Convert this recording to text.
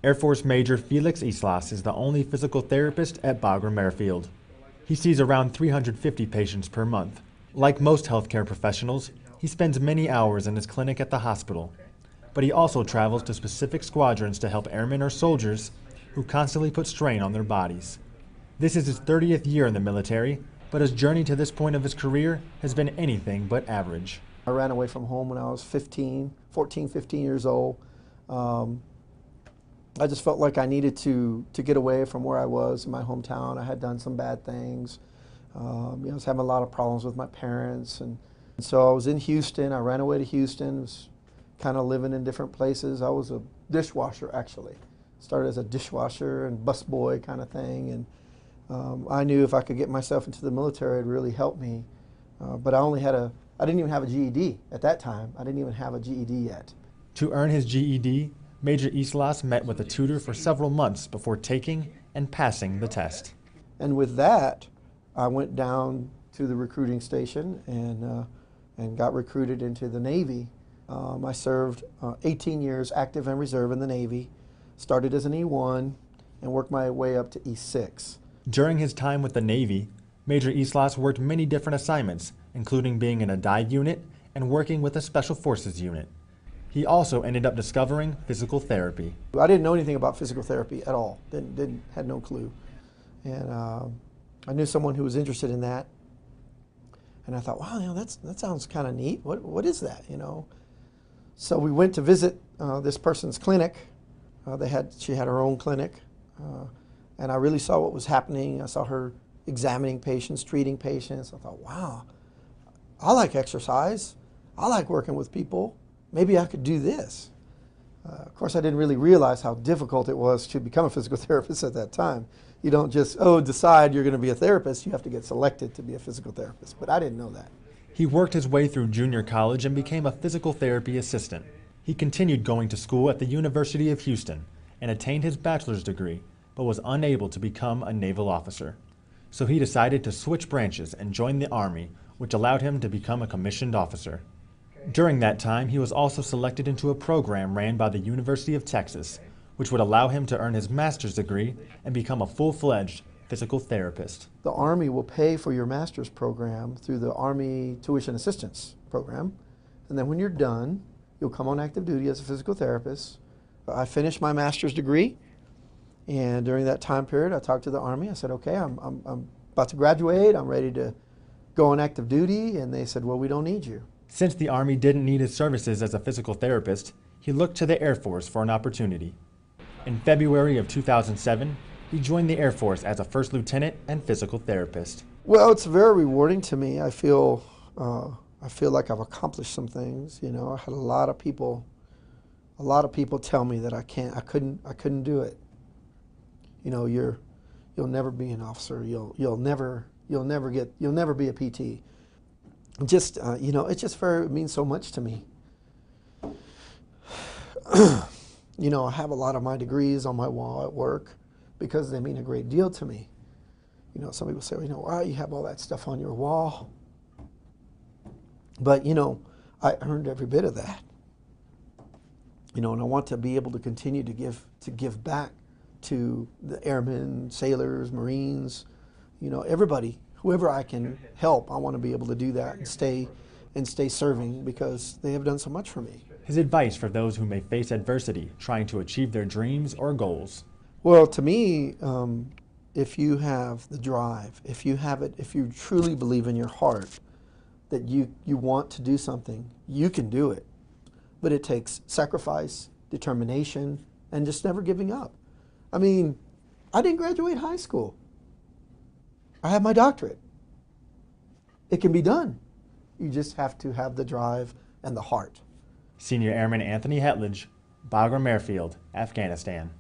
Air Force Major Felix Islas is the only physical therapist at Bagram Airfield. He sees around 350 patients per month. Like most healthcare professionals, he spends many hours in his clinic at the hospital. But he also travels to specific squadrons to help airmen or soldiers who constantly put strain on their bodies. This is his 30th year in the military, but his journey to this point of his career has been anything but average. I ran away from home when I was 14, 15 years old. I just felt like I needed to get away from where I was in my hometown. I had done some bad things. I was having a lot of problems with my parents. And so I was in Houston. I ran away to Houston, was kind of living in different places. I was a dishwasher, actually. Started as a dishwasher and busboy kind of thing. And I knew if I could get myself into the military, it'd really help me. But I didn't even have a GED at that time. I didn't even have a GED yet. To earn his GED, Major Islas met with a tutor for several months before taking and passing the test. And with that, I went down to the recruiting station and got recruited into the Navy. I served 18 years active and reserve in the Navy, started as an E1 and worked my way up to E6. During his time with the Navy, Major Islas worked many different assignments, including being in a dive unit and working with a Special Forces unit. He also ended up discovering physical therapy. I didn't know anything about physical therapy at all. Had no clue. And I knew someone who was interested in that. And I thought, wow, that sounds kind of neat. What is that, So we went to visit this person's clinic. She had her own clinic. And I really saw what was happening. I saw her examining patients, treating patients. I thought, wow, I like exercise. I like working with people. Maybe I could do this. Of course, I didn't really realize how difficult it was to become a physical therapist at that time. You don't just, decide you're going to be a therapist. You have to get selected to be a physical therapist. But I didn't know that. He worked his way through junior college and became a physical therapy assistant. He continued going to school at the University of Houston and attained his bachelor's degree, but was unable to become a naval officer. So he decided to switch branches and join the Army, which allowed him to become a commissioned officer. During that time, he was also selected into a program ran by the University of Texas, which would allow him to earn his master's degree and become a full-fledged physical therapist. The Army will pay for your master's program through the Army Tuition Assistance Program. And then when you're done, you'll come on active duty as a physical therapist. I finished my master's degree, and during that time period, I talked to the Army. I said, okay, I'm about to graduate. I'm ready to go on active duty. And they said, well, we don't need you. Since the Army didn't need his services as a physical therapist, he looked to the Air Force for an opportunity. In February of 2007, he joined the Air Force as a first lieutenant and physical therapist. Well, it's very rewarding to me. I feel like I've accomplished some things. I had a lot of people tell me that I couldn't do it. You'll never be an officer. You'll never be a PT. It means so much to me. I have a lot of my degrees on my wall at work because they mean a great deal to me. Some people say, why you have all that stuff on your wall? But, I earned every bit of that. And I want to be able to continue to give back to the airmen, sailors, Marines, everybody. Whoever I can help, I want to be able to do that and stay serving because they have done so much for me. His advice for those who may face adversity trying to achieve their dreams or goals. Well, to me, if you have the drive, if you truly believe in your heart that you want to do something, you can do it. But it takes sacrifice, determination, and just never giving up. I mean, I didn't graduate high school. I have my doctorate. It can be done. You just have to have the drive and the heart. Senior Airman Anthony Hetlage, Bagram Airfield, Afghanistan.